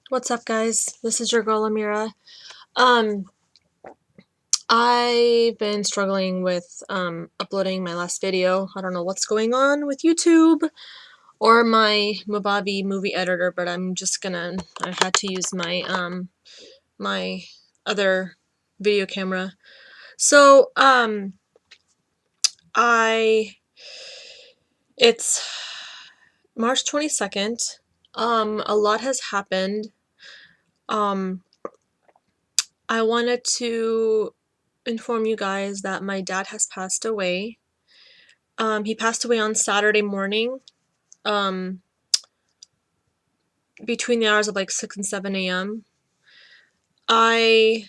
What's up, guys? This is your girl Amira. Um, I've been struggling with uploading my last video. I don't know what's going on with YouTube or my Movavi movie editor, but I had to use my other video camera. So, I it's March 22nd. A lot has happened. Um, I wanted to inform you guys that my dad has passed away. He passed away on Saturday morning, um, between the hours of like 6 and 7 a.m. I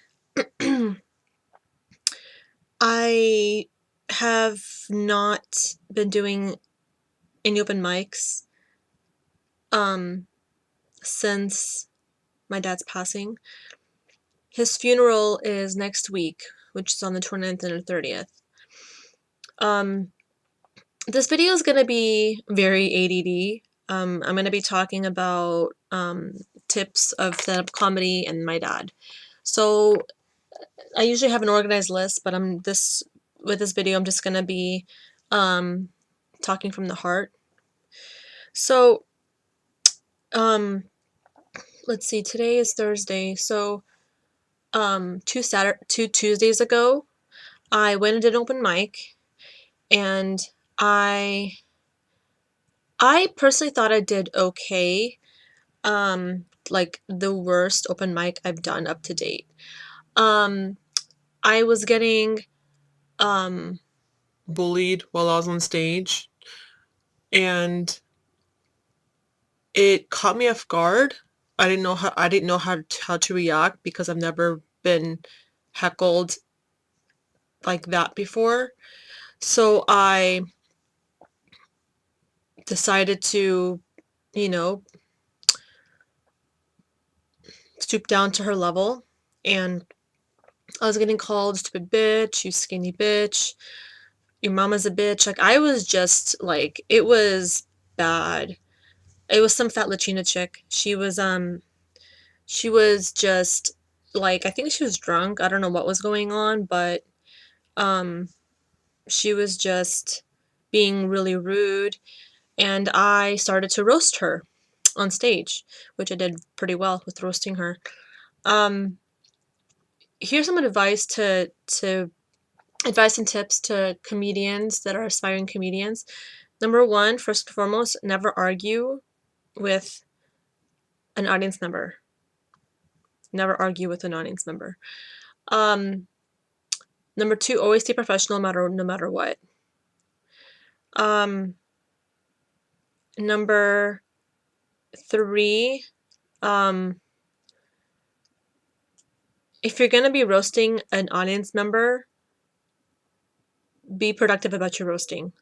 I have not been doing any open mics um since my dad's passing. His funeral is next week, which is on the 29th and the 30th. Um, this video is gonna be very ADD. I'm gonna be talking about tips of stand-up comedy and my dad. So I usually have an organized list, but with this video I'm just gonna be um, talking from the heart. So um, let's see. Today is Thursday. So two Tuesdays ago, I went and did an open mic, and I I personally thought I did okay. Like the worst open mic I've done up to date. Um, I was getting um bullied while I was on stage, and it caught me off guard. I didn't know how to react because I've never been heckled like that before. So I decided to, you know, stoop down to her level, and I was getting called stupid bitch, you skinny bitch, your mama's a bitch. Like I was just like it was bad. It was some fat Latina chick. She was just like I think she was drunk. I don't know what was going on, but um she was just being really rude, and I started to roast her on stage, which I did pretty well with roasting her. Um Here's some advice to advice and tips to comedians that are aspiring comedians. Number one, first and foremost, never argue with an audience member. Never argue with an audience member. Um, Number two, always stay professional no matter what. Um, Number three, um, if you're gonna be roasting an audience member, be productive about your roasting.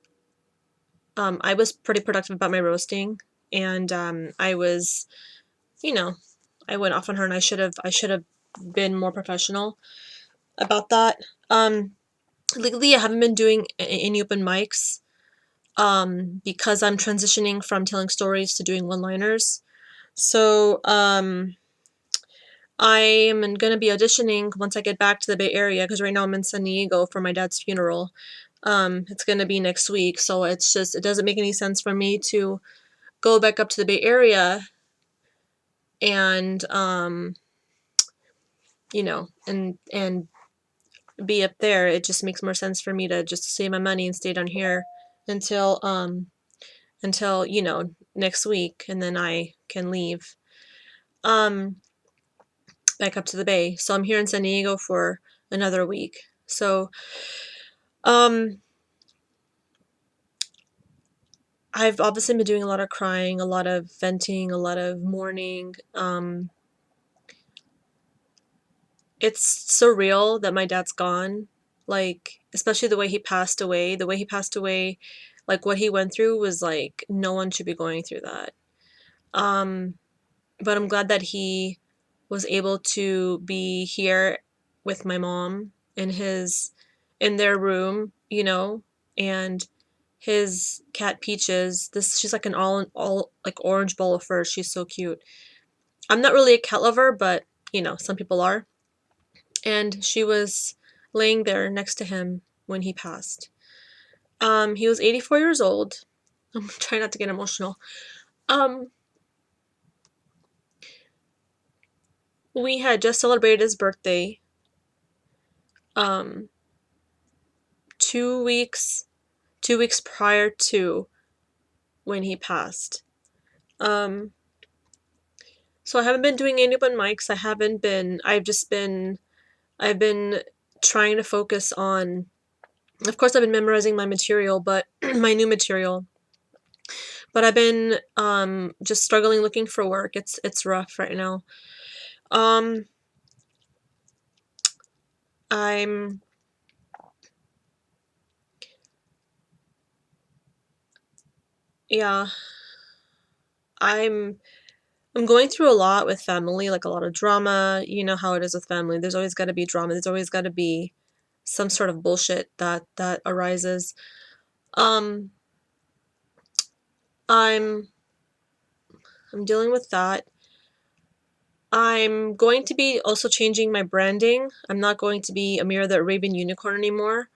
I was pretty productive about my roasting, and I was, you know, I went off on her, and I should have been more professional about that. Lately, I haven't been doing any open mics because I'm transitioning from telling stories to doing one-liners. So I am going to be auditioning once I get back to the Bay Area, because right now I'm in San Diego for my dad's funeral. It's going to be next week, so it doesn't make any sense for me to go back up to the Bay Area and and be up there. It just makes more sense for me to just save my money and stay down here until next week, and then I can leave um back up to the Bay. So I'm here in San Diego for another week. So um I've obviously been doing a lot of crying, a lot of venting, a lot of mourning. It's surreal that my dad's gone. Like, especially the way he passed away. The way he passed away, like what he went through was like no one should be going through that. Um, but I'm glad that he was able to be here with my mom in their room, and his cat Peaches. She's like an all like orange bowl of fur. She's so cute. I'm not really a cat lover, but you know, some people are. And she was laying there next to him when he passed. He was 84 years old. I'm trying not to get emotional. Um, we had just celebrated his birthday. Um, 2 weeks, 2 weeks prior to when he passed. Um, so I haven't been doing any open mics. I've been trying to focus on, of course, I've been memorizing my material, but my new material. But I've been just struggling looking for work. It's rough right now. Um, I'm yeah, I'm I'm going through a lot with family, like a lot of drama. You know how it is with family. There's always got to be drama. There's always got to be some sort of bullshit that arises. Um, I'm I'm dealing with that. I'm going to be also changing my branding. I'm not going to be Amira the Arabian Unicorn anymore.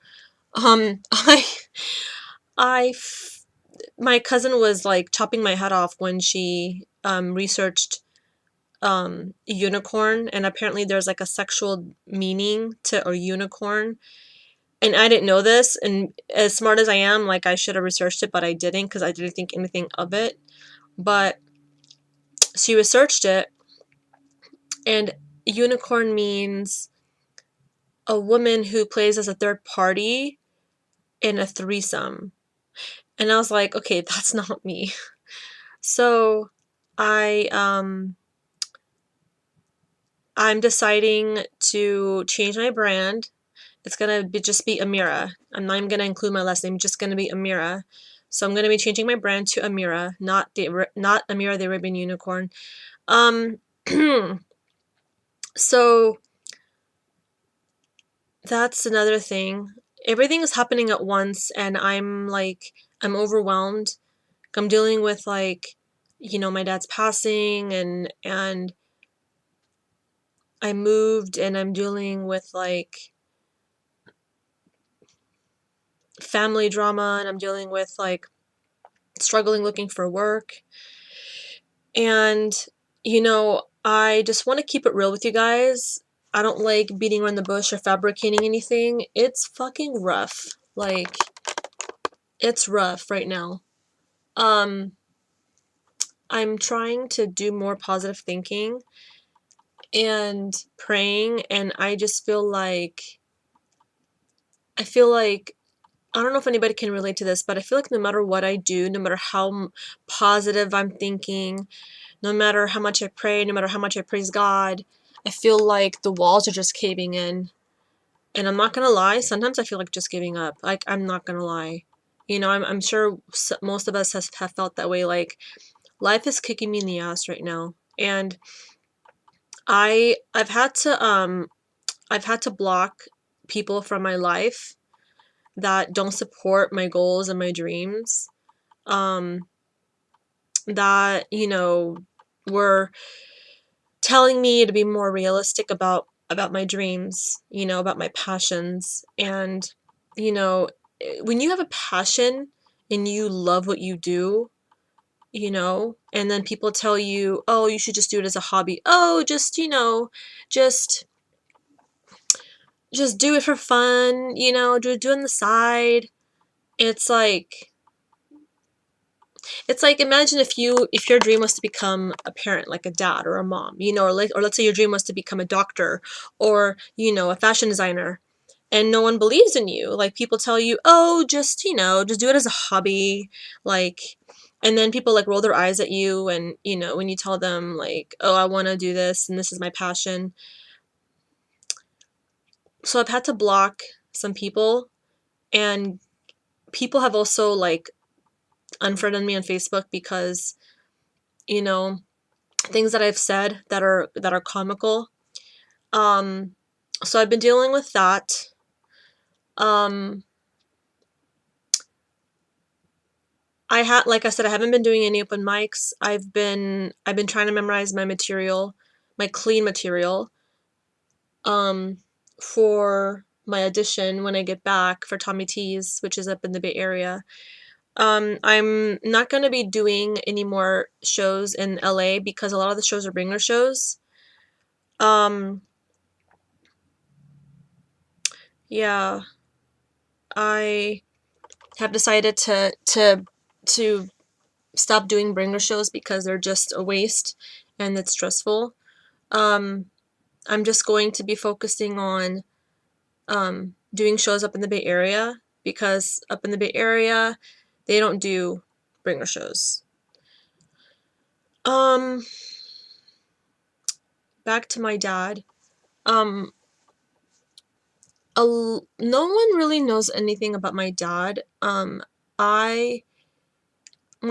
Um, I I my cousin was like chopping my head off when she researched unicorn, and apparently there's like a sexual meaning to a unicorn, and I didn't know this, and as smart as I am, like I should have researched it, but I didn't because I didn't think anything of it. But she researched it, and unicorn means a woman who plays as a third party in a threesome. And I was like, okay, that's not me. So I I'm deciding to change my brand. It's gonna be just be Amira. I'm not even gonna include my last name. Just gonna be Amira. So I'm gonna be changing my brand to Amira, not Amira the Arabian Unicorn. Um, so that's another thing. Everything is happening at once, and I'm overwhelmed. I'm dealing with like, my dad's passing, and I moved, and I'm dealing with like family drama, and I'm dealing with like struggling looking for work. And, I just want to keep it real with you guys. I don't like beating around the bush or fabricating anything. It's fucking rough. Like, it's rough right now. Um, I'm trying to do more positive thinking and praying, and I feel like, I don't know if anybody can relate to this, but I feel like no matter what I do, no matter how positive I'm thinking, no matter how much I pray, no matter how much I praise God, I feel like the walls are just caving in. And I'm not gonna lie, sometimes I feel like just giving up. Like, I'm not gonna lie. I'm sure most of us have felt that way. Like, life is kicking me in the ass right now. And I've I've had to block people from my life that don't support my goals and my dreams. Um, that, were telling me to be more realistic about my dreams, about my passions. And, when you have a passion and you love what you do, and then people tell you, oh, you should just do it as a hobby. Oh, just just do it for fun, do it on the side. It's like imagine if your dream was to become a parent, like a dad or a mom, or let's say your dream was to become a doctor, or a fashion designer, and no one believes in you. Like, people tell you, oh, just do it as a hobby, like, and then people like roll their eyes at you, and when you tell them like, oh, I want to do this and this is my passion. So I've had to block some people, and people have also like unfriended me on Facebook because you know things that I've said that are comical. Um, so I've been dealing with that. Um, like I said, I haven't been doing any open mics. I've been trying to memorize my material, my clean material, for my audition when I get back for Tommy T's, which is up in the Bay Area. I'm not going to be doing any more shows in LA because a lot of the shows are bringer shows. Yeah, I have decided to stop doing bringer shows because they're just a waste and it's stressful. I'm just going to be focusing on doing shows up in the Bay Area because up in the Bay Area they don't do bringer shows. Back to my dad. No one really knows anything about my dad. My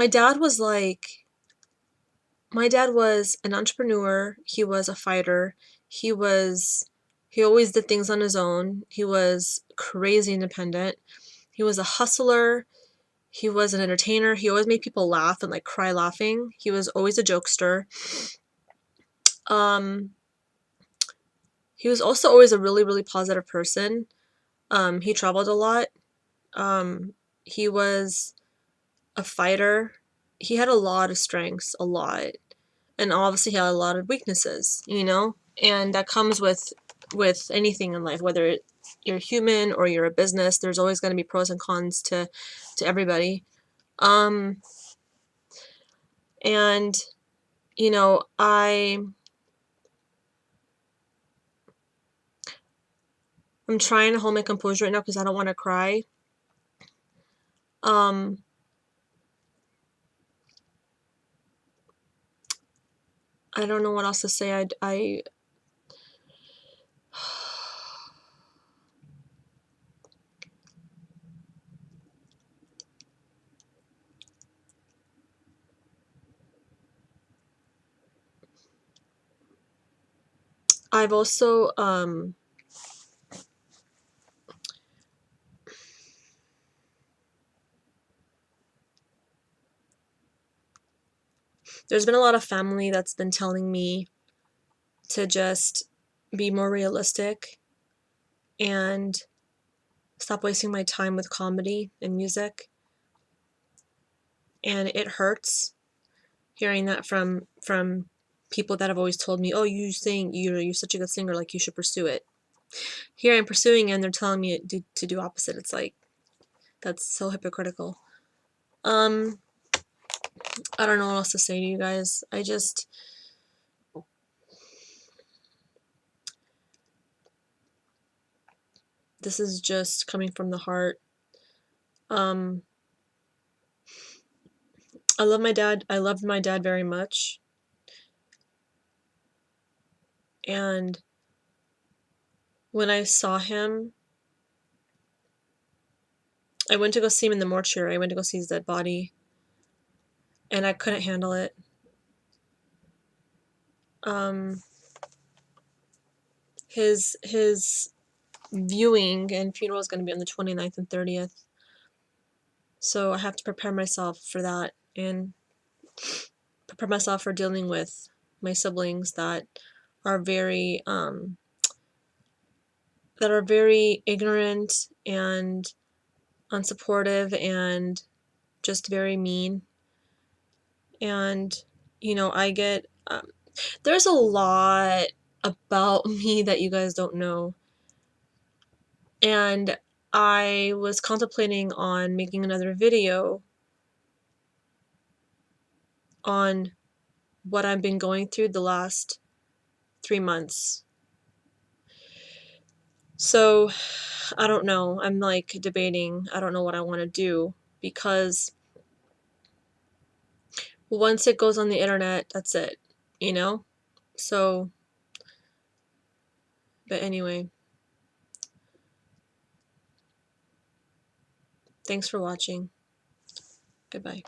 dad was an entrepreneur. He was a fighter. He always did things on his own. He was crazy independent. He was a hustler. He was an entertainer. He always made people laugh and like cry laughing. He was always a jokester. He was also always a really, really positive person. He traveled a lot. He was a fighter. He had a lot of strengths, a lot. And obviously he had a lot of weaknesses, you know? And that comes with anything in life, whether you're human or you're a business, there's always going to be pros and cons to everybody. And you know, I'm trying to hold my composure right now because I don't want to cry. I don't know what else to say. I've also there's been a lot of family that's been telling me to just be more realistic and stop wasting my time with comedy and music. And it hurts hearing that from people that have always told me, "Oh, you sing, you're such a good singer, like you should pursue it." Here I'm pursuing it and they're telling me to do opposite. It's like, that's so hypocritical. I don't know what else to say to you guys. This is just coming from the heart. I love my dad. I loved my dad very much. And when I saw him, I went to go see him in the mortuary. I went to go see his dead body. And I couldn't handle it. His viewing and funeral is going to be on the 29th and 30th. So I have to prepare myself for that and prepare myself for dealing with my siblings that are very ignorant and unsupportive and just very mean. And you know, I get there's a lot about me that you guys don't know. And I was contemplating on making another video on what I've been going through the last 3 months. So, I don't know. I'm like debating. I don't know what I want to do because once it goes on the internet, that's it, you know? So, but anyway, thanks for watching. Goodbye.